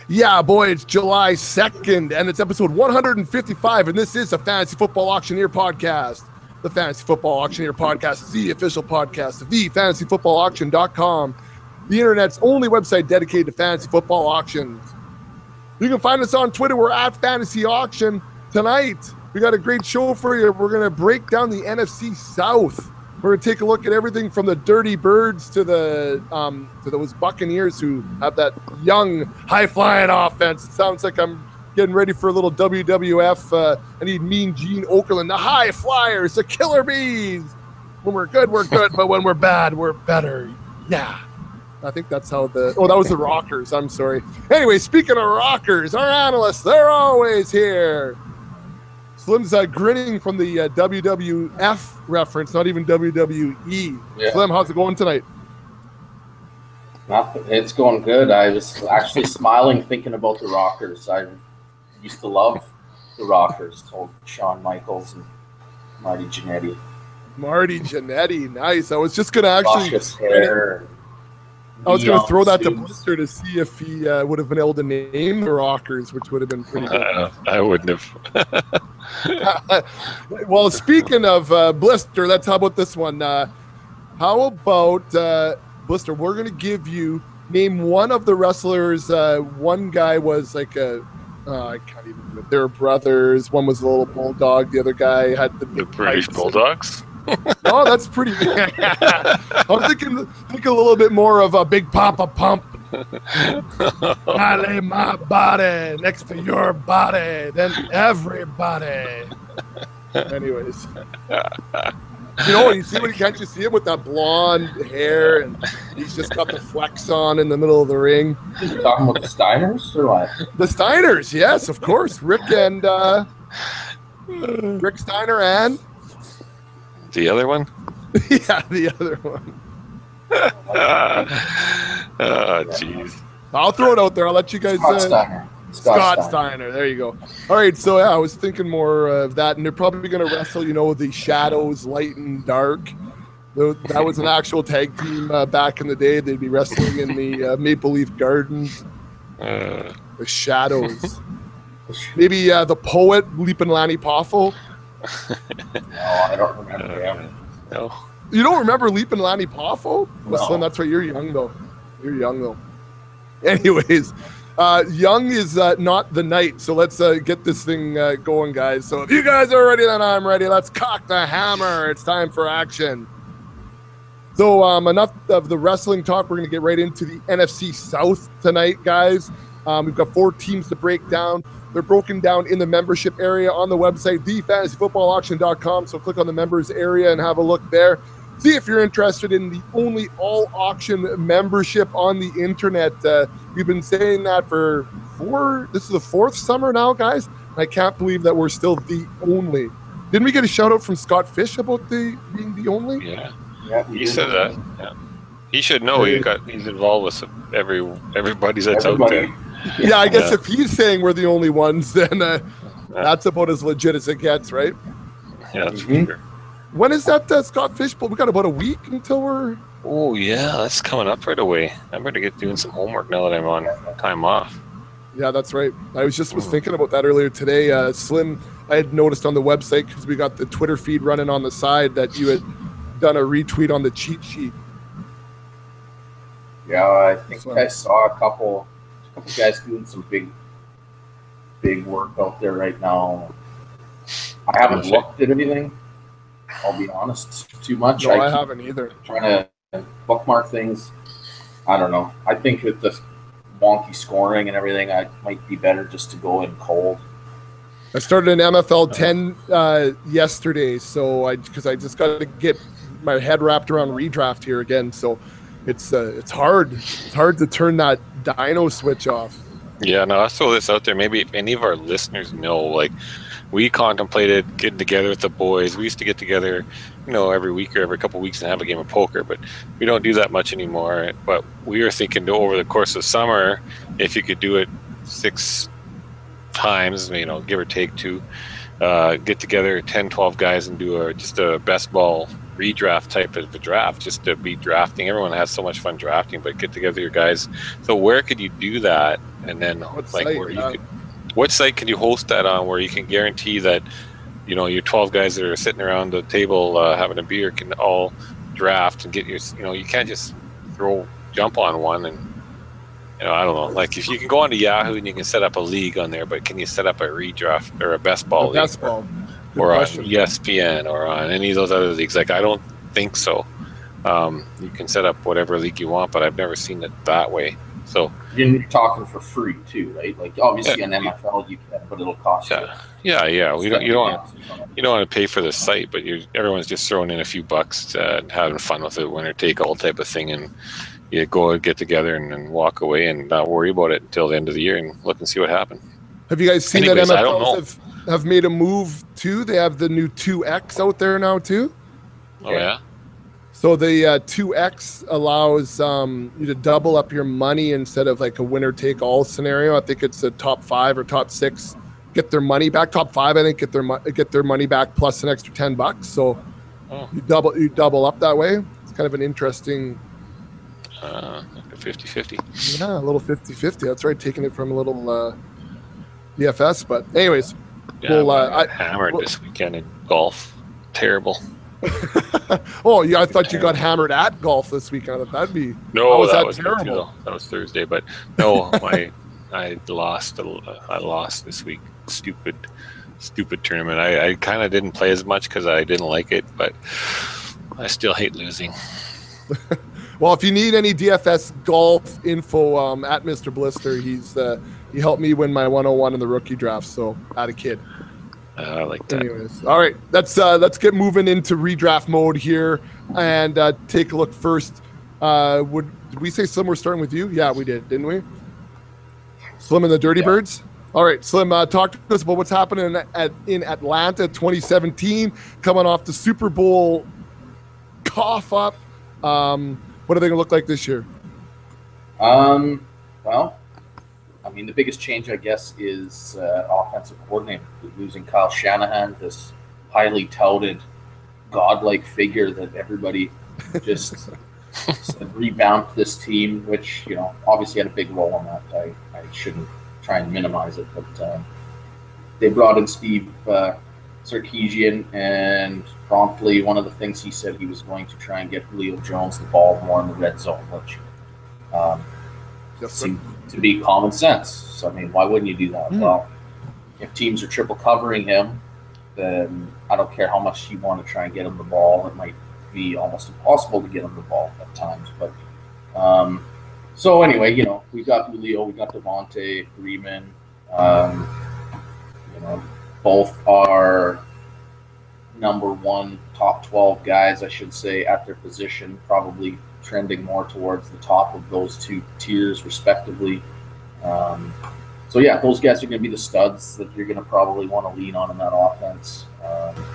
Yeah, boy, it's July 2nd, and it's episode 155, and this is the Fantasy Football Auctioneer Podcast. The Fantasy Football Auctioneer Podcast is the official podcast of thefantasyfootballauction.com, the internet's only website dedicated to fantasy football auctions. You can find us on Twitter. We're at Fantasy Auction. Tonight, we got a great show for you. We're going to break down the NFC South. We're going to take a look at everything from the Dirty Birds to those Buccaneers who have that young, high-flying offense. It sounds like I'm getting ready for a little WWF. I need Mean Gene Okerlund, the High Flyers, the Killer Bees. When we're good, but when we're bad, we're better. Yeah. I think that's how that was the Rockers. I'm sorry. Anyway, speaking of Rockers, our analysts, they're always here. Slim's grinning from the WWF reference, not even WWE. Yeah. Slim, how's it going tonight? It's going good. I was actually smiling thinking about the Rockers. I used to love the Rockers. Old Shawn Michaels and Marty Jannetty. Marty Jannetty, nice. I was just going to actually... Luscious hair. I was going to throw that to Blister to see if he would have been able to name the Rockers, which would have been pretty good. I wouldn't have. Well, speaking of Blister, let's how about this one? How about Blister? We're going to give you name one of the wrestlers. One guy was like I can't even remember. They were brothers. One was a little bulldog. The other guy had the British Bulldogs. Oh, that's pretty. I'm thinking a little bit more of a Big Papa Pump. I lay my body next to your body, then everybody. Anyways, can't you see him with that blonde hair, and he's just got the flex on in the middle of the ring. Are you talking about the Steiners or what? The Steiners, yes, of course. Rick Steiner and the other one? Yeah, the other one. Oh, jeez. I'll throw it out there. I'll let you guys... Scott Steiner. There you go. All right, so yeah, I was thinking more of that, and they're probably going to wrestle, the Shadows, Light and Dark. That was an actual tag team back in the day. They'd be wrestling in the Maple Leaf Gardens. The Shadows. Maybe the Poet, Leapin' Lanny Poffo. No, I don't remember him. No. You don't remember Leapin' Lanny Poffo? No. Listen, that's right. You're young, though. Anyways, young is not the night, so let's get this thing going, guys. So if you guys are ready, then I'm ready. Let's cock the hammer. It's time for action. So enough of the wrestling talk. We're going to get right into the NFC South tonight, guys. We've got 4 teams to break down. They're broken down in the membership area on the website, thefantasyfootballauction.com. So click on the members area and have a look there. See if you're interested in the only all-auction membership on the internet. We've been saying that this is the 4th summer now, guys. I can't believe that we're still the only. Didn't we get a shout-out from Scott Fish about being the only? Yeah, he said that. Yeah. He should know. He's involved with everybody's that's out there. Yeah, I guess if he's saying we're the only ones, then that's about as legit as it gets, right? Yeah, that's weird. When is that Scott Fish? But we got about a week until we're... Oh, yeah, that's coming up right away. I better get doing some homework now that I'm on time off. Yeah, that's right. I was thinking about that earlier today. Slim, I had noticed on the website, because we got the Twitter feed running on the side, that you had done a retweet on the cheat sheet. Yeah, I think I saw a couple guys doing some big work out there right now. I haven't looked at anything, I'll be honest, too much. No, I haven't either. Trying to bookmark things. I don't know. I think with the wonky scoring and everything, I might be better just to go in cold. I started an MFL 10 yesterday, so because I just got to get my head wrapped around redraft here again. So it's hard. It's hard to turn that dino switch off. Yeah, no, I'll throw this out there. Maybe if any of our listeners know, like, we contemplated getting together with the boys. We used to get together, every week or every couple of weeks and have a game of poker, but we don't do that much anymore. But we were thinking over the course of summer, if you could do it 6 times, give or take 2, get together 10, 12 guys and do just a best ball redraft type of a draft, just to be drafting. Everyone has so much fun drafting, but get together your guys. So where could you do that and then What like site? where you could, what site can you host that on where you can guarantee that, you know, your 12 guys that are sitting around the table having a beer can all draft and get your, you know, you can't just jump on one and, you know, I don't know. Like if you can go onto Yahoo and you can set up a league on there, but can you set up a redraft or a best ball league? Best ball. Or on ESPN or on any of those other leagues? Like I don't think so. You can set up whatever league you want, but I've never seen it that way. So you're talking for free too, right? Like obviously on NFL you can, but it'll cost you. Yeah. You don't want to pay for the site, but everyone's just throwing in a few bucks and having fun with it, winner take all type of thing, and you go and get together and walk away and not worry about it until the end of the year and look and see what happened. Have you guys seen that NFL have made a move too? They have the new 2X out there now too. Oh yeah. So the 2X allows you to double up your money instead of like a winner take all scenario. I think it's the top 5 or top 6 get their money back. Top 5, I think, get their money back plus an extra $10. So you double up that way. It's kind of an interesting. Like a 50-50. Yeah, a little 50-50. That's right. Taking it from a little DFS, but anyways. Yeah, I hammered this weekend in golf. Terrible. Oh, yeah, I thought you got hammered at golf this weekend. That'd be that was terrible. That was Thursday, but no, I lost this week. Stupid tournament. I kind of didn't play as much because I didn't like it, but I still hate losing. Well, if you need any DFS golf info, at Mr. Blister, he helped me win my 101 in the rookie draft. So, at a kid. I like that. Anyways, all right, let's get moving into redraft mode here and take a look first. Did we say Slim? We're starting with you. Yeah, we did, didn't we? Slim and the Dirty Birds. All right, Slim, talk to us about what's happening in Atlanta 2017, coming off the Super Bowl cough up. What are they going to look like this year? Well, I mean, the biggest change, I guess, is offensive coordinator. Losing Kyle Shanahan, this highly touted, godlike figure that everybody just revamped this team, which, you know, obviously had a big role in that. I shouldn't try and minimize it, but they brought in Steve Sarkisian, and promptly one of the things he said he was going to try and get Julio Jones the ball more in the red zone, which seemed to be common sense. So, I mean, why wouldn't you do that? Well, if teams are triple covering him, then I don't care how much you want to try and get him the ball. It might be almost impossible to get him the ball at times. But so anyway, you know, we got Julio, we got Devontae Freeman. You know, both are number 1 top 12 guys, I should say, at their position, probably trending more towards the top of those 2 tiers respectively. So yeah, those guys are going to be the studs that you're going to probably want to lean on in that offense.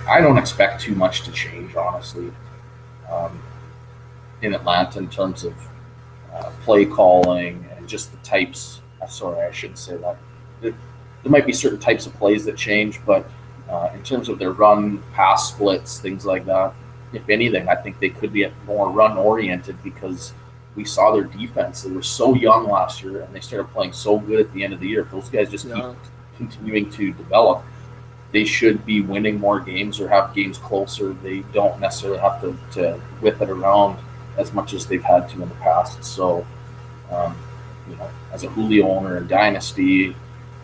I don't expect too much to change, honestly, in Atlanta in terms of play calling and just the types. Sorry, I shouldn't say that. There might be certain types of plays that change, but in terms of their run, pass splits, things like that, if anything, I think they could be more run-oriented because we saw their defense. They were so young last year, and they started playing so good at the end of the year. If those guys just keep continuing to develop, they should be winning more games or have games closer. They don't necessarily have to whip it around as much as they've had to in the past. So, you know, as a Julio owner in Dynasty,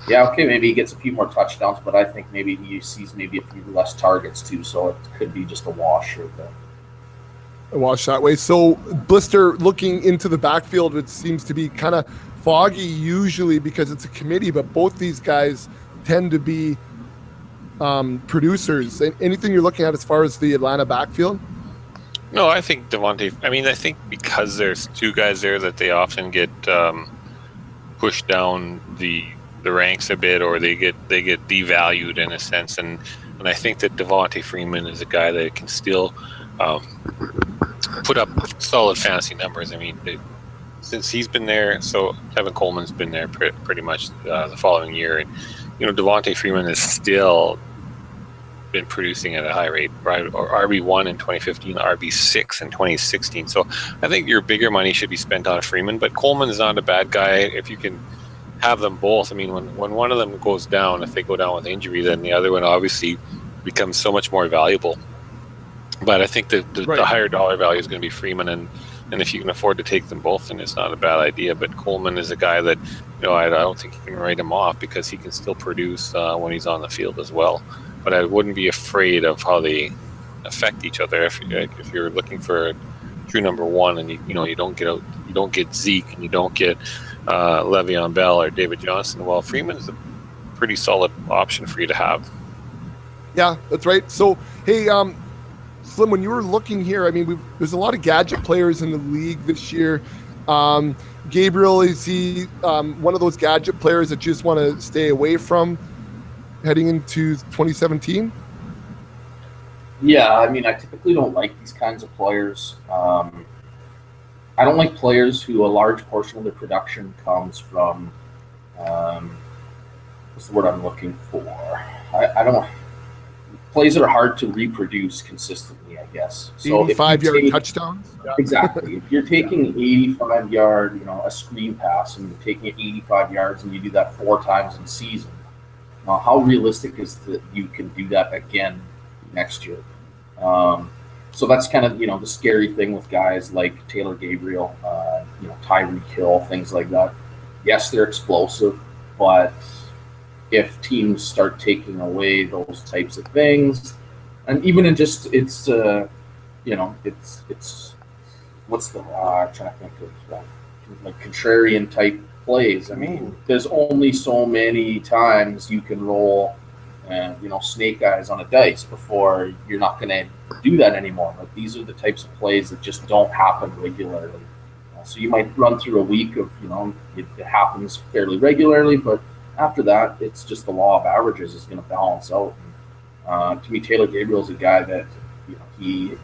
yeah, okay, maybe he gets a few more touchdowns, but I think maybe he sees maybe a few less targets too, so it could be just a wash or a wash that way. So, Blister, looking into the backfield, it seems to be kind of foggy usually because it's a committee, but both these guys tend to be producers. Anything you're looking at as far as the Atlanta backfield? No, I think Devontae. I mean, I think because there's 2 guys there that they often get pushed down the ranks a bit, or they get devalued in a sense, and I think that Devontae Freeman is a guy that can still put up solid fantasy numbers. I mean, since he's been there, so Kevin Coleman's been there pretty much the following year, and you know, Devontae Freeman has still been producing at a high rate, right? Or RB1 in 2015, RB6 in 2016. So I think your bigger money should be spent on Freeman, but Coleman is not a bad guy if you can have them both. I mean, when one of them goes down, if they go down with injury, then the other one obviously becomes so much more valuable. But I think the higher dollar value is going to be Freeman, and if you can afford to take them both, then it's not a bad idea. But Coleman is a guy that, I don't think you can write him off because he can still produce when he's on the field as well. But I wouldn't be afraid of how they affect each other. If you're looking for a true number one, and you don't get Zeke, and you don't get Le'Veon Bell or David Johnson, well, Freeman is a pretty solid option for you to have. Yeah, that's right. So, hey, Slim, when you were looking here, I mean, there's a lot of gadget players in the league this year. Gabriel, is he one of those gadget players that you just want to stay away from heading into 2017? Yeah, I mean, I typically don't like these kinds of players. I don't like players who a large portion of their production comes from, what's the word I'm looking for? I don't plays that are hard to reproduce consistently, I guess. So 85-yard touchdowns? Yeah. Exactly. If you're taking 85-yard, a screen pass, and you're taking it 85 yards, and you do that 4 times in season, how realistic is that you can do that again next year? So that's kind of, the scary thing with guys like Taylor Gabriel, Tyreek Hill, things like that. Yes, they're explosive, but if teams start taking away those types of things, and even in just it's what's the I'm trying to think of like contrarian type plays. I mean, there's only so many times you can roll and snake eyes on a dice before you're not going to do that anymore. Like, these are the types of plays that just don't happen regularly. So you might run through a week of it happens fairly regularly, but after that, it's just the law of averages is going to balance out. And, to me, Taylor Gabriel is a guy that he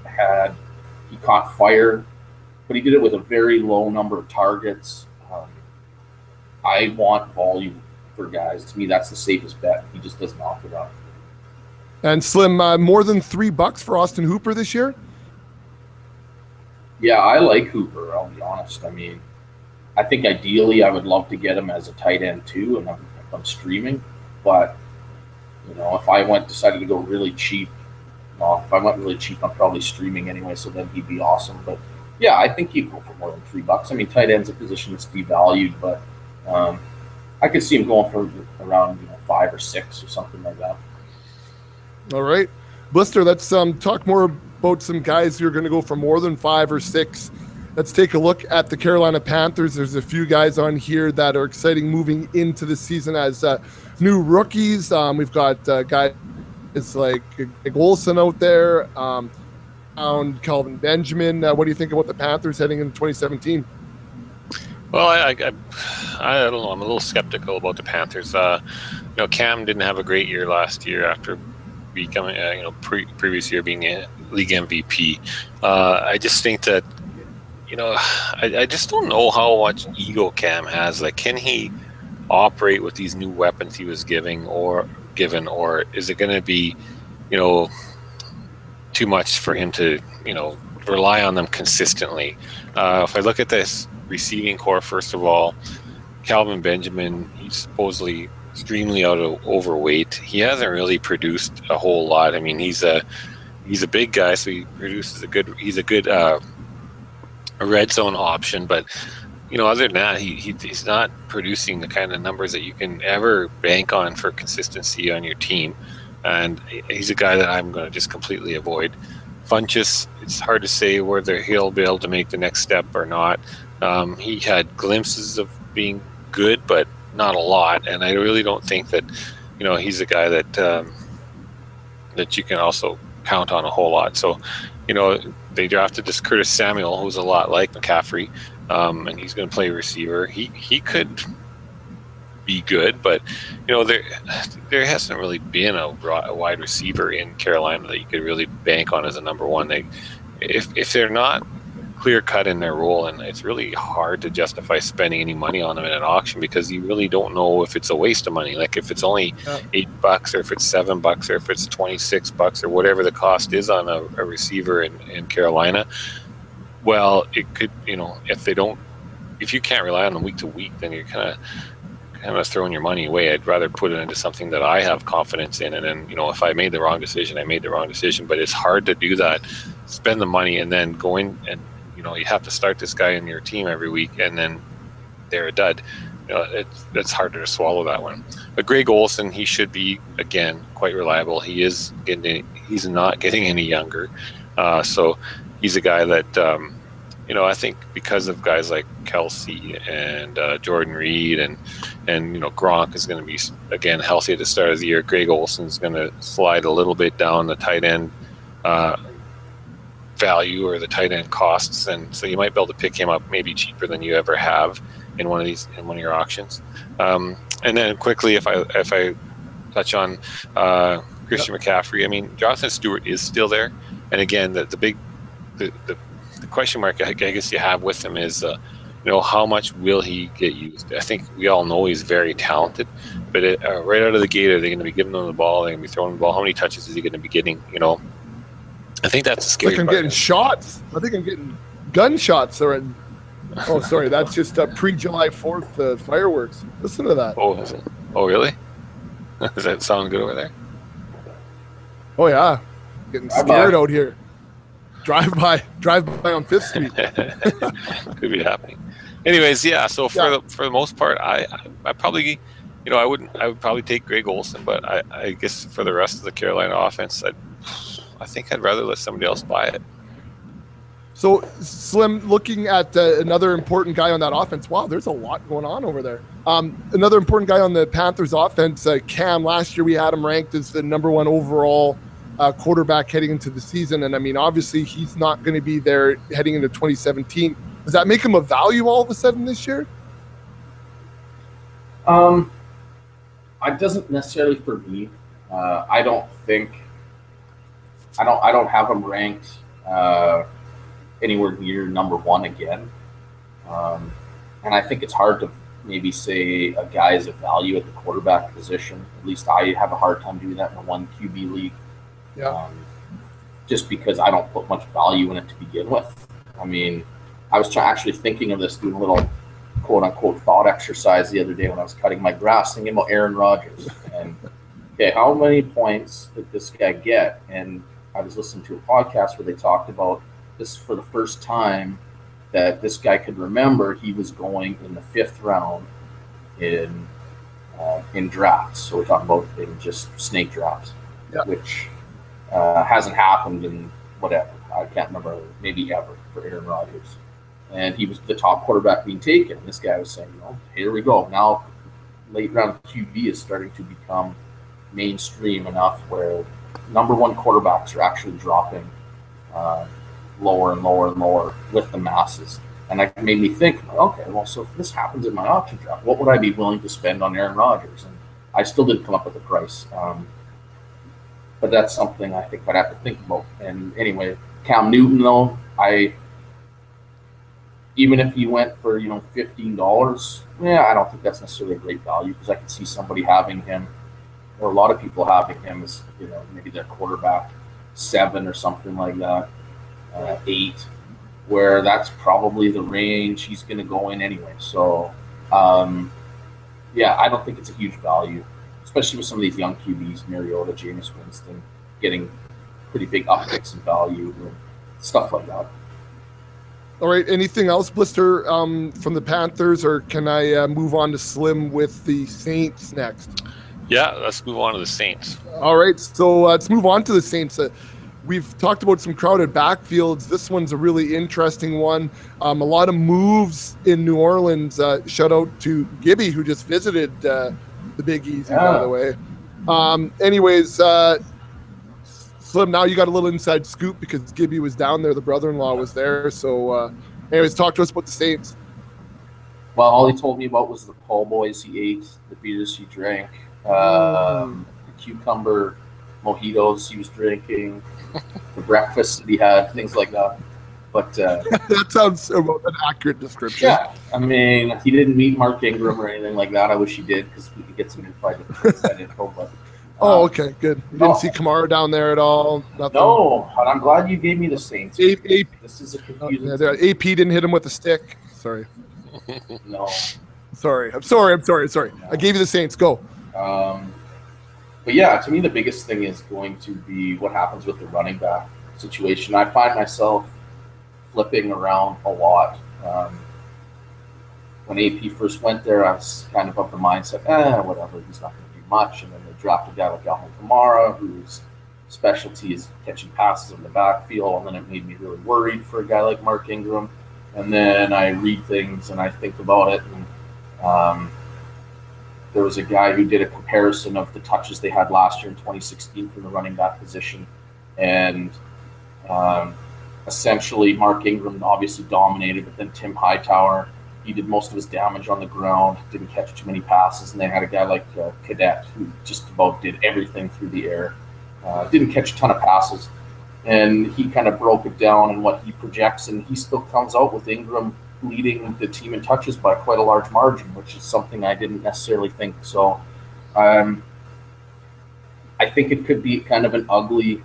caught fire, but he did it with a very low number of targets. I want volume for guys. To me, that's the safest bet. He just doesn't offer that. And Slim, more than $3 for Austin Hooper this year? Yeah, I like Hooper, I'll be honest. I mean, I think ideally I would love to get him as a tight end too, and I'm streaming. But if I decided to go really cheap, if I went really cheap, I'm probably streaming anyway. So then he'd be awesome. But yeah, I think he'd go for more than $3. I mean, tight end's a position that's devalued, but I could see him going for around 5 or 6 or something like that. All right, Blister. Let's talk more about some guys who are going to go for more than 5 or 6. Let's take a look at the Carolina Panthers. There's a few guys on here that are exciting moving into the season as new rookies. We've got guys like Olsen out there, and Calvin Benjamin. What do you think about the Panthers heading into 2017? Well, I don't know. I'm a little skeptical about the Panthers. Cam didn't have a great year last year after becoming, previous year being a league MVP. I just think that, I just don't know how much ego Cam has. Like, can he operate with these new weapons he was given, or is it going to be, too much for him to, rely on them consistently? If I look at this receiving core, first of all, Calvin Benjamin, he's supposedly extremely overweight. He hasn't really produced a whole lot. I mean, he's a big guy, so he produces he's a good red zone option, but other than that, he's not producing the kind of numbers that you can ever bank on for consistency on your team. And he's a guy that I'm going to just completely avoid. Funchess, it's hard to say whether he'll be able to make the next step or not. He had glimpses of being good, but not a lot. And I really don't think that, he's a guy that that you can also count on a whole lot. So, they drafted this Curtis Samuel, who's a lot like McCaffrey, and he's going to play receiver. He could be good, but there hasn't really been a wide receiver in Carolina that you could really bank on as a number one. If they're not clear cut in their role, and it's really hard to justify spending any money on them in an auction because you really don't know if it's a waste of money. Like, if it's only $8 or if it's $7 or if it's $26 or whatever the cost is on a receiver in Carolina. Well, it could, if you can't rely on them week to week, then you're kind kind of throwing your money away. I'd rather put it into something that I have confidence in. And then, if I made the wrong decision, I made the wrong decision. But it's hard to do that, spend the money, and then go in and, you have to start this guy in your team every week, and then they're a dud. It's harder to swallow that one. But Greg Olsen, he should be, again, quite reliable. He's not getting any younger. So he's a guy that, I think because of guys like Kelsey and Jordan Reed and Gronk is going to be, again, healthy at the start of the year. Greg Olsen's going to slide a little bit down the tight end value or the tight end costs. And so you might be able to pick him up maybe cheaper than you ever have in one of your auctions. And then quickly, if I touch on Christian McCaffrey, I mean, Jonathan Stewart is still there. And again, the question mark I guess you have with him is, how much will he get used? I think we all know he's very talented, but right out of the gate, are they going to be giving him the ball? Are they going to be throwing the ball? How many touches is he going to be getting? I think that's a scary part. I'm getting shots. I think I'm getting gunshots. Oh, sorry. That's just pre-July 4th fireworks. Listen to that. Oh, is it? Oh, really? Does that sound good over there? Oh, yeah. Getting scared out here. Drive by on 5th Street. Could be happening. Anyways, yeah. So for the most part, I probably, I would probably take Greg Olsen, but I guess for the rest of the Carolina offense, I think I'd rather let somebody else buy it. So, Slim, looking at another important guy on that offense, wow, there's a lot going on over there. Another important guy on the Panthers offense, Cam. Last year we had him ranked as the number 1 overall quarterback heading into the season. And, I mean, obviously he's not going to be there heading into 2017. Does that make him a value all of a sudden this year? It doesn't necessarily for me. I don't have him ranked anywhere near number 1 again. And I think it's hard to maybe say a guy is a value at the quarterback position. At least I have a hard time doing that in a 1 QB league. Yeah. Just because I don't put much value in it to begin with. I mean, I was actually thinking of this, doing a little quote-unquote thought exercise the other day when I was cutting my grass, thinking about Aaron Rodgers. And, okay, how many points did this guy get? And I was listening to a podcast where they talked about this for the first time that this guy could remember he was going in the 5th round in drafts. So we're talking about in just snake drafts, which hasn't happened in whatever. I can't remember, maybe ever, for Aaron Rodgers. And he was the top quarterback being taken. And this guy was saying, here we go. Now late round QB is starting to become mainstream enough where number 1 quarterbacks are actually dropping lower and lower and lower with the masses. And that made me think, okay, well, so if this happens in my auction draft, what would I be willing to spend on Aaron Rodgers? And I still didn't come up with a price. But that's something I think I'd have to think about. And anyway, Cam Newton, though, even if he went for, $15, I don't think that's necessarily a great value, because I could see somebody having him, or a lot of people having him as, maybe their quarterback 7 or something like that, 8, where that's probably the range he's going to go in anyway. So, I don't think it's a huge value, especially with some of these young QBs, Mariota, Jameis Winston, getting pretty big upticks in value and stuff like that. All right. Anything else, Blister, from the Panthers, or can I move on to Slim with the Saints next? Yeah, let's move on to the Saints. All right. So let's move on to the Saints. We've talked about some crowded backfields. This one's a really interesting one. A lot of moves in New Orleans. Shout out to Gibby, who just visited the Big Easy, by the way. Anyways, Slim, now you got a little inside scoop because Gibby was down there. The brother-in-law was there. So, anyways, talk to us about the Saints. Well, all he told me about was the po' boys he ate, the beers he drank, the cucumber mojitos he was drinking, the breakfast that he had, things like that. But that sounds about an accurate description. Yeah, I mean, he didn't meet Mark Ingram or anything like that. I wish he did, because we could get some inside info. But okay, good. You didn't see Kamara down there at all? Nothing. No, and I'm glad you gave me the Saints. This is a confusing. AP didn't hit him with a stick. Sorry. No. Sorry. I gave you the Saints. Go. But yeah, to me, the biggest thing is going to be what happens with the running back situation. I find myself flipping around a lot. When AP first went there, I was kind of the mindset, whatever, he's not going to do much. And then they dropped a guy like Alvin Kamara, whose specialty is catching passes in the backfield. And then it made me really worried for a guy like Mark Ingram. And then I read things and I think about it. And there was a guy who did a comparison of the touches they had last year in 2016 from the running back position. And essentially, Mark Ingram obviously dominated, but then Tim Hightower, he did most of his damage on the ground, didn't catch too many passes. And they had a guy like Cadet who just about did everything through the air, didn't catch a ton of passes. And he kind of broke it down and what he projects, and he still comes out with Ingram leading the team in touches by quite a large margin, which is something I didn't necessarily think. So I think it could be kind of an ugly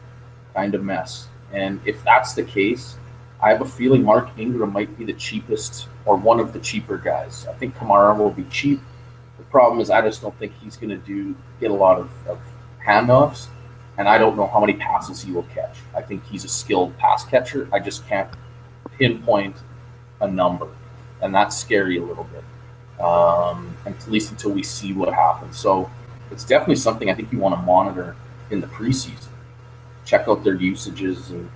kind of mess. And if that's the case, I have a feeling Mark Ingram might be the cheapest or one of the cheaper guys. I think Kamara will be cheap. The problem is I just don't think he's going to get a lot of handoffs, and I don't know how many passes he will catch. I think he's a skilled pass catcher. I just can't pinpoint a number, and that's scary a little bit, at least until we see what happens. So it's definitely something I think you want to monitor in the preseason. Check out their usages, and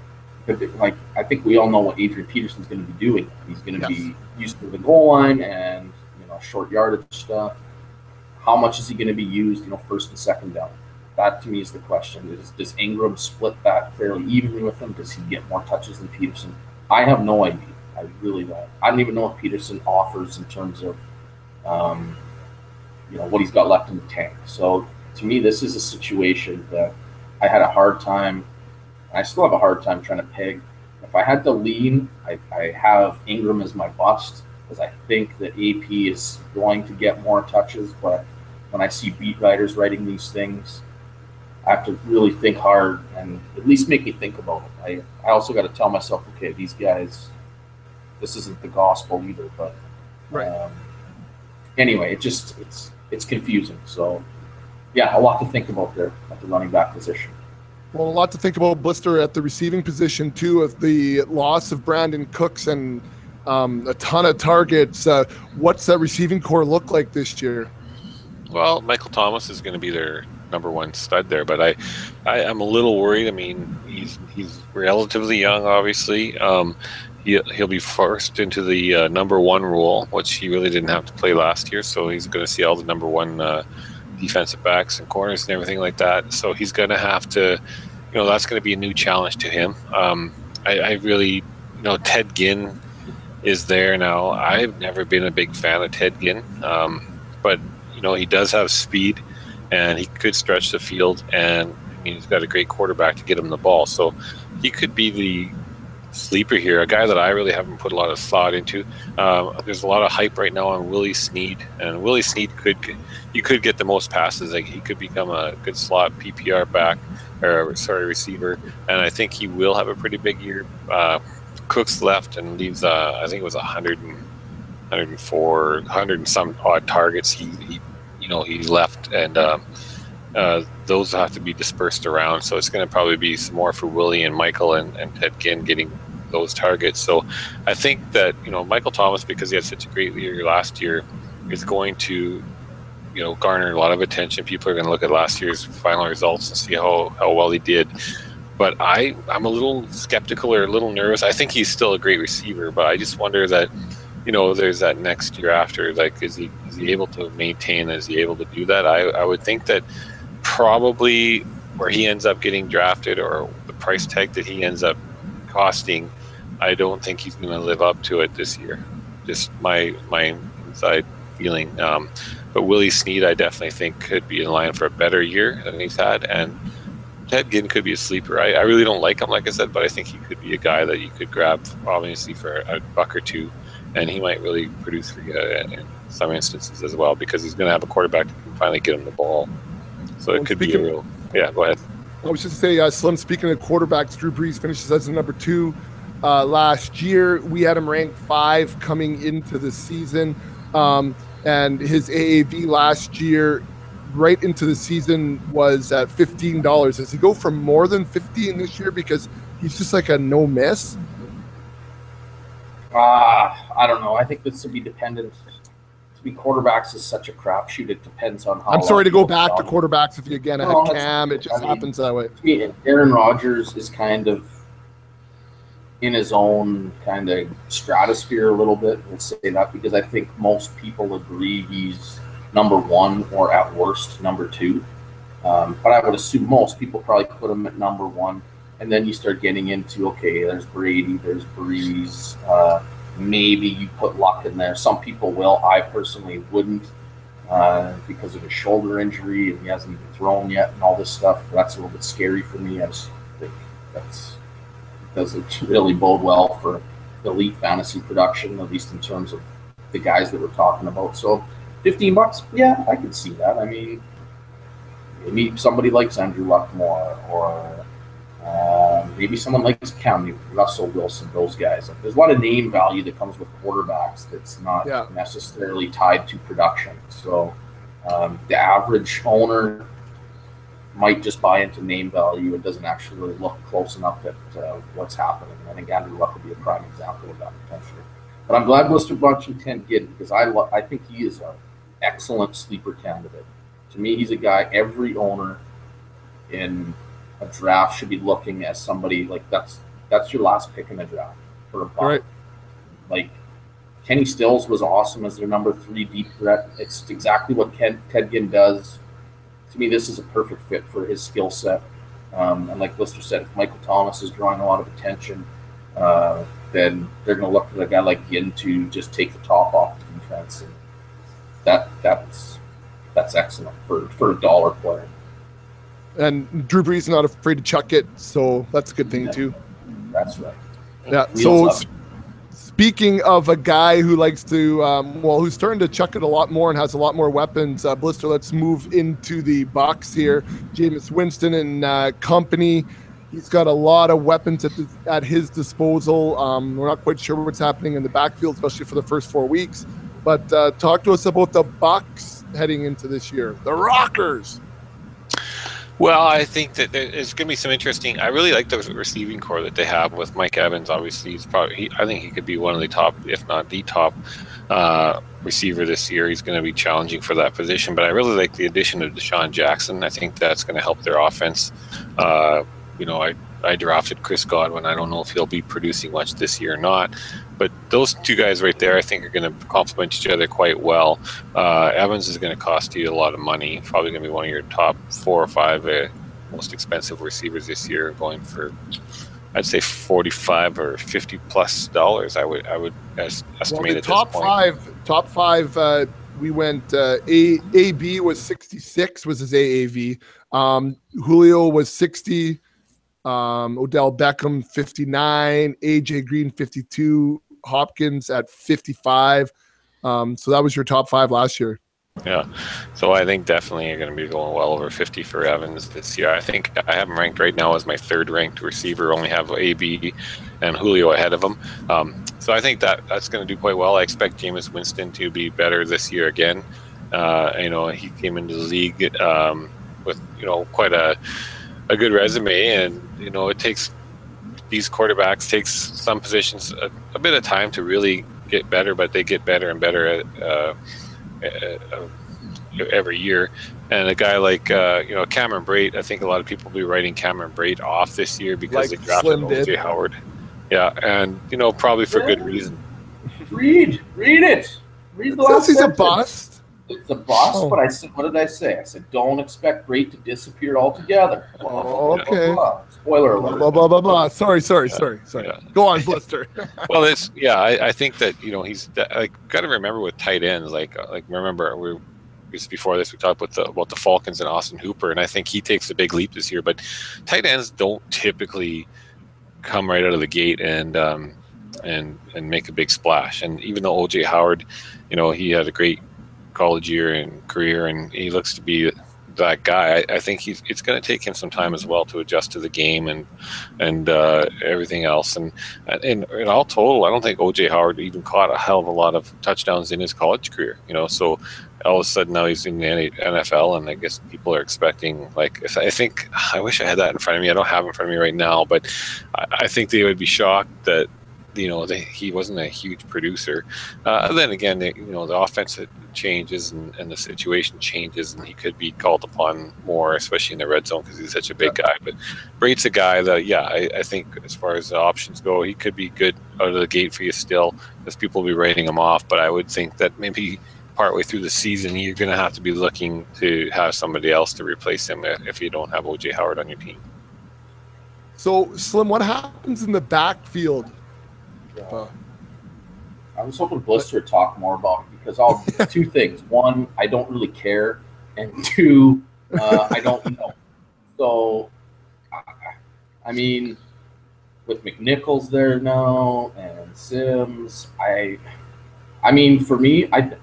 like I think we all know what Adrian Peterson's going to be doing. He's going to be used to the goal line and short yardage stuff. How much is he going to be used? First and second down. That to me is the question. Does Ingram split that fairly evenly with him? Does he get more touches than Peterson? I have no idea. I really don't. I don't even know what Peterson offers in terms of, what he's got left in the tank. So to me, this is a situation that I had a hard time. I still have a hard time trying to peg. If I had to lean, I have Ingram as my bust because I think that AP is going to get more touches. But when I see beat writers writing these things, I have to really think hard and at least make me think about it. I also got to tell myself, okay, these guys, this isn't the gospel either. But anyway, it's confusing. So yeah, a lot to think about there at the running back position. Well, a lot to think about, Blister, at the receiving position too, of the loss of Brandon Cooks and a ton of targets. What's that receiving core look like this year? Well, Michael Thomas is going to be their number one stud there, but I'm a little worried. I mean, he's relatively young, obviously. He'll be forced into the number one role, which he really didn't have to play last year. So he's going to see all the number one defensive backs and corners and everything like that. So he's going to have to, that's going to be a new challenge to him. I really, Ted Ginn is there now. I've never been a big fan of Ted Ginn, but he does have speed and he could stretch the field, and he's got a great quarterback to get him the ball. So he could be the sleeper here, a guy that I really haven't put a lot of thought into. There's a lot of hype right now on Willie Snead, and Willie Snead could get the most passes. Like, he could become a good slot PPR receiver, and I think he will have a pretty big year. Cooks left and leaves, I think it was 100 and some odd targets. He left, and those have to be dispersed around. So it's going to probably be some more for Willie and Michael and Ted Ginn getting those targets. So I think that, Michael Thomas, because he had such a great year last year, is going to, garner a lot of attention. People are going to look at last year's final results and see how well he did. But I'm a little skeptical or a little nervous. I think he's still a great receiver, but I just wonder that, there's that next year after. Like, is he able to maintain? Is he able to do that? I would think that probably where he ends up getting drafted or the price tag that he ends up costing, I don't think he's going to live up to it this year. Just my inside feeling. But Willie Snead, I definitely think, could be in line for a better year than he's had. And Ted Ginn could be a sleeper. I really don't like him, like I said, but I think he could be a guy that you could grab, obviously, for a buck or two. And he might really produce for you in some instances as well, because he's going to have a quarterback that can finally get him the ball. So it could be a real... Yeah, go ahead. I was just going to say, Slim, speaking of quarterbacks, Drew Brees finishes as the number 2 last year. We had him ranked 5 coming into the season. and his AAV last year, right into the season, was at $15. Does he go for more than 15 this year because he's just like a no miss? I don't know. I think this will be dependent. To be quarterbacks is such a crapshoot. It depends on how. I'm sorry to go back to quarterbacks with you again. I No, had Cam. It just happens that way. To me, Aaron Rodgers is kind of in his own kind of stratosphere a little bit. Let's say that, because I think most people agree he's number one or at worst number two. But I would assume most people probably put him at number one. And then you start getting into, okay, there's Brady, there's Breeze. Maybe you put Luck in there. Some people will. I personally wouldn't because of his shoulder injury and he hasn't even thrown yet and all this stuff. That's a little bit scary for me. I just think that doesn't really bode well for elite fantasy production, at least in terms of the guys that we're talking about. So $15, yeah, I could see that. I mean, maybe somebody likes Andrew Luck more, or maybe someone likes Cam Newton, Russell Wilson, those guys. There's a lot of name value that comes with quarterbacks that's not necessarily tied to production. So the average owner might just buy into name value. It doesn't actually really look close enough at what's happening. I think Andrew Luck would be a prime example of that potentially. But I'm glad Blister mentioned Ted Ginn, because I think he is an excellent sleeper candidate. To me, he's a guy every owner in a draft should be looking at. Somebody like that's your last pick in the draft for a buck. Right. Like Kenny Stills was awesome as their number 3 deep threat. It's exactly what Ted Ginn does. To me, this is a perfect fit for his skill set. And like Lister said, if Michael Thomas is drawing a lot of attention, then they're going to look at a guy like Ginn to just take the top off the defense. And that's excellent for a dollar player. And Drew Brees is not afraid to chuck it, so that's a good thing too. That's right. Yeah. So speaking of a guy who likes to, who's starting to chuck it a lot more and has a lot more weapons, Blister, let's move into the box here. Jameis Winston and company. He's got a lot of weapons at his disposal. We're not quite sure what's happening in the backfield, especially for the first 4 weeks. But talk to us about the Bucs heading into this year, the Rockers. Well, I think that it's going to be some interesting. I really like the receiving core that they have with Mike Evans. Obviously, I think he could be one of the top, if not the top, receiver this year. He's going to be challenging for that position. But I really like the addition of Deshaun Jackson. I think that's going to help their offense. I drafted Chris Godwin. I don't know if he'll be producing much this year or not. But those two guys right there, I think, are going to complement each other quite well. Evans is going to cost you a lot of money. Probably going to be one of your top 4 or 5 most expensive receivers this year, going for, I'd say, $45 or $50+ I would estimate at this point. Top five. We went. AB was 66 was his AAV. Julio was 60. Odell Beckham 59. AJ Green 52. Hopkins at 55. So that was your top 5 last year. Yeah. So I think definitely you're going to be going well over 50 for Evans this year. I think I have him ranked right now as my 3rd ranked receiver. Only have AB and Julio ahead of him. So I think that's going to do quite well. I expect Jameis Winston to be better this year again. He came into the league with quite a good resume, and it takes these quarterbacks takes some positions a bit of time to really get better, but they get better and better every year. And a guy like Cameron Brate, I think a lot of people will be writing Cameron Brate off this year because they drafted O.J. Howard. Yeah, and probably for good reason. Read it. Read the last he's sentence. A bust. It's a bust, but I said, what did I say? I said, don't expect Brate to disappear altogether. Oh, okay. Blah, blah, blah. Spoiler alert. Blah, blah, blah, blah. Sorry. Yeah. Go on, Blister. Well, I think that, he's got to remember with tight ends, remember just before this, we talked about the Falcons and Austin Hooper, and I think he takes a big leap this year, but tight ends don't typically come right out of the gate and make a big splash. And even though O.J. Howard, he had a great college year and career, and he looks to be that guy. I think it's going to take him some time as well to adjust to the game and everything else. And in all total, I don't think OJ Howard even caught a hell of a lot of touchdowns in his college career. So all of a sudden now he's in the NFL, and I guess people are expecting, like, I wish I had that in front of me. I don't have it in front of me right now, but I think they would be shocked that he wasn't a huge producer. Then again, the offense changes and the situation changes, and he could be called upon more, especially in the red zone because he's such a big guy. But Brate's a guy that, I think as far as the options go, he could be good out of the gate for you still, because people will be writing him off. But I would think that maybe partway through the season, you're going to have to be looking to have somebody else to replace him if you don't have OJ Howard on your team. So, Slim, what happens in the backfield? I was hoping Blister would talk more about it, because two things. One, I don't really care, and two, I don't know. So, I mean, with McNichols there now and Sims, I mean, for me, I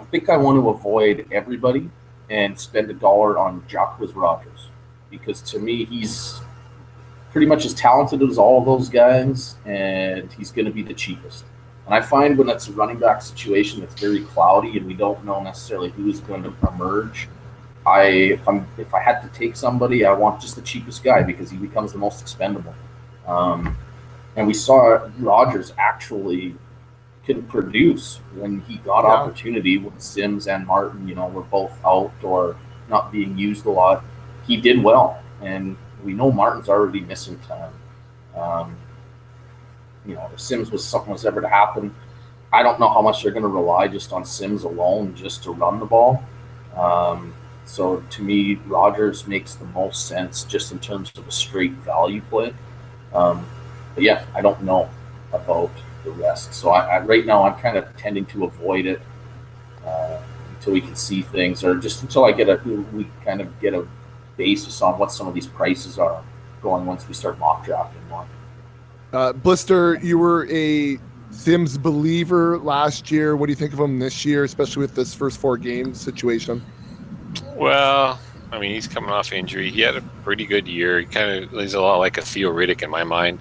think I want to avoid everybody and spend $1 on Jacques Rogers, because to me, he's pretty much as talented as all of those guys, and he's going to be the cheapest. And I find when it's a running back situation that's very cloudy and we don't know necessarily who's going to emerge, if I had to take somebody, I want just the cheapest guy, because he becomes the most expendable. And we saw Rodgers actually can produce when he got opportunity, when Sims and Martin, were both out or not being used a lot. He did well, and we know Martin's already missing time. If Sims was ever to happen, I don't know how much they're going to rely just on Sims alone just to run the ball. So to me, Rodgers makes the most sense just in terms of a straight value play. But yeah, I don't know about the rest. So right now I'm kind of tending to avoid it until we can see things, or just until we kind of get a basis on what some of these prices are going once we start mock drafting one. Blister, you were a Sims believer last year. What do you think of him this year, especially with this first 4 games situation? Well, I mean, he's coming off injury. He had a pretty good year. He's a lot like a Theo Riddick in my mind.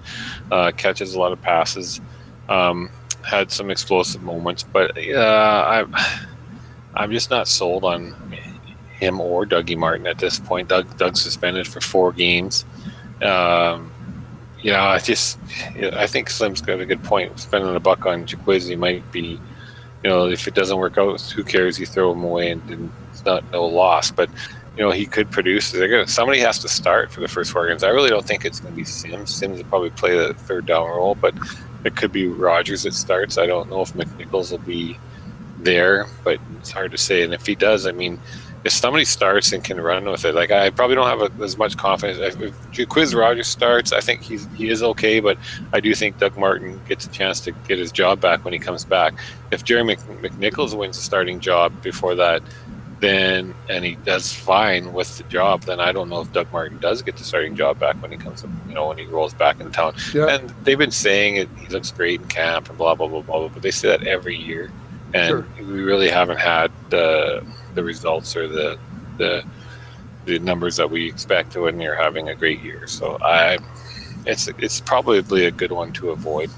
Catches a lot of passes. Had some explosive moments, but I'm just not sold on him or Dougie Martin at this point. Doug's suspended for 4 games. I think Slim's got a good point. Spending $1 on Jaquizy might be, if it doesn't work out, who cares? You throw him away, and it's no loss. But he could produce. Somebody has to start for the first 4 games. I really don't think it's going to be Sims. Sims will probably play the third down role, but it could be Rodgers that starts. I don't know if McNichols will be there, but it's hard to say. And if he does, I mean, if somebody starts and can run with it, like, I probably don't have as much confidence. If Jaquiz Rodgers starts, I think he is okay, but I do think Doug Martin gets a chance to get his job back when he comes back. If Jerry McNichols wins the starting job before that, and he does fine with the job, then I don't know if Doug Martin does get the starting job back when he comes, when he rolls back into town. Yeah. And they've been saying he looks great in camp and blah, blah, blah, blah, blah, but they say that every year. And we really haven't had the results or the numbers that we expect when you're having a great year. So it's probably a good one to avoid.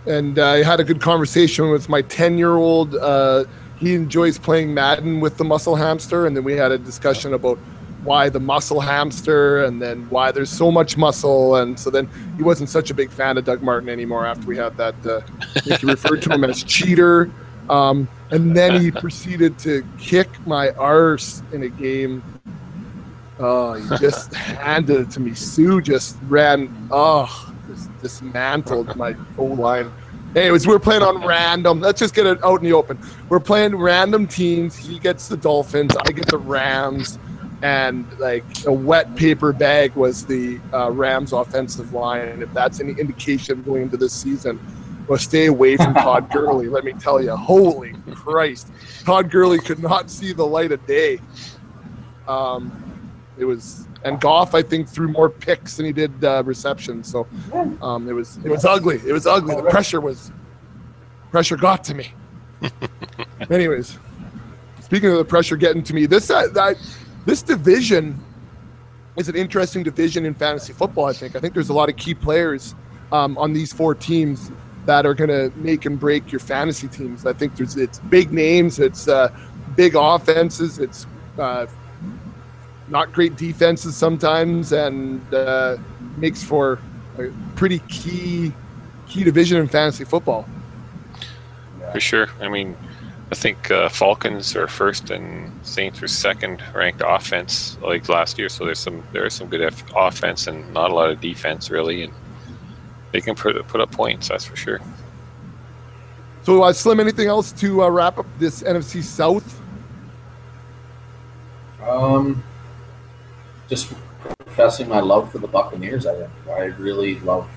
And I had a good conversation with my 10-year-old. He enjoys playing Madden with the muscle hamster, and then we had a discussion about why the muscle hamster and then why there's so much muscle. And so then he wasn't such a big fan of Doug Martin anymore after we had that. He referred to him as cheater. And then he proceeded to kick my arse in a game. He just handed it to me. Sue just just dismantled my O-line. Anyways, we're playing on random. Let's just get it out in the open. We're playing random teams. He gets the Dolphins. I get the Rams. And like a wet paper bag was the Rams offensive line. And if that's any indication going into this season, well, stay away from Todd Gurley. Let me tell you, holy Christ. Todd Gurley could not see the light of day. And Goff, I think, threw more picks than he did receptions. So it was ugly. It was ugly. The pressure got to me. Anyways, speaking of the pressure getting to me, this division is an interesting division in fantasy football. I think there's a lot of key players on these 4 teams that are going to make and break your fantasy teams. I think it's big names, it's big offenses, it's not great defenses sometimes, and makes for a pretty key division in fantasy football. For sure. I mean, I think Falcons are first and Saints are second ranked offense like last year. So there is some good offense and not a lot of defense really, and they can put up points. That's for sure. So Slim, anything else to wrap up this NFC South? Just professing my love for the Buccaneers. I really love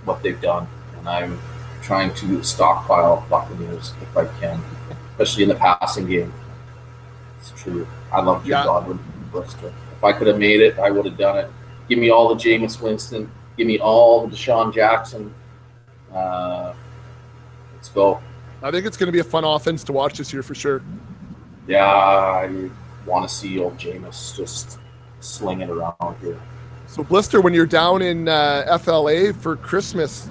what they've done, and I'm trying to stockpile Buccaneers if I can, especially in the passing game. It's true. I love Drew Godwin and Blister. If I could have made it, I would have done it. Give me all the Jameis Winston. Give me all the Deshaun Jackson. Let's go. I think it's going to be a fun offense to watch this year for sure. Yeah, I want to see old Jameis just sling it around here. So, Blister, when you're down in FLA for Christmas,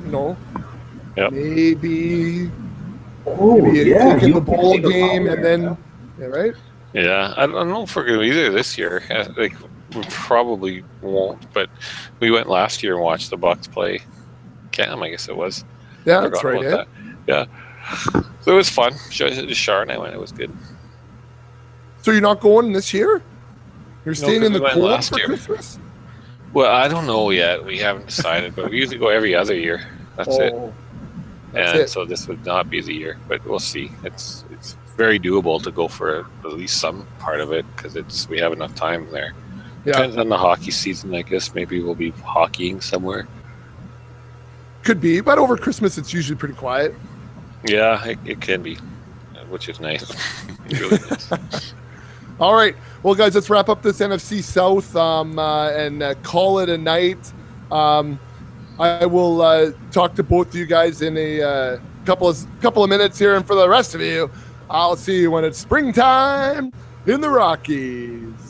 Yep. maybe yeah, in the bowl game and then, right? Yeah, I don't know if we're going to either this year. Like, we probably won't, but we went last year and watched the Bucs play Cam, I guess it was. Yeah, that's right. That. Yeah. So it was fun. Shar and I went. It was good. So you're not going this year? You're staying in the cold for year. Christmas? Well, I don't know yet. We haven't decided, but we usually go every other year. That's it. And so this would not be the year, but we'll see. It's very doable to go for at least some part of it because we have enough time there. Yeah. Depends on the hockey season, I guess. Maybe we'll be hockeying somewhere. Could be, but over Christmas it's usually pretty quiet. Yeah, it can be, which is nice. Really nice. All right. Well, guys, let's wrap up this NFC South and call it a night. I will talk to both of you guys in a couple of minutes here, and for the rest of you, I'll see you when it's springtime in the Rockies.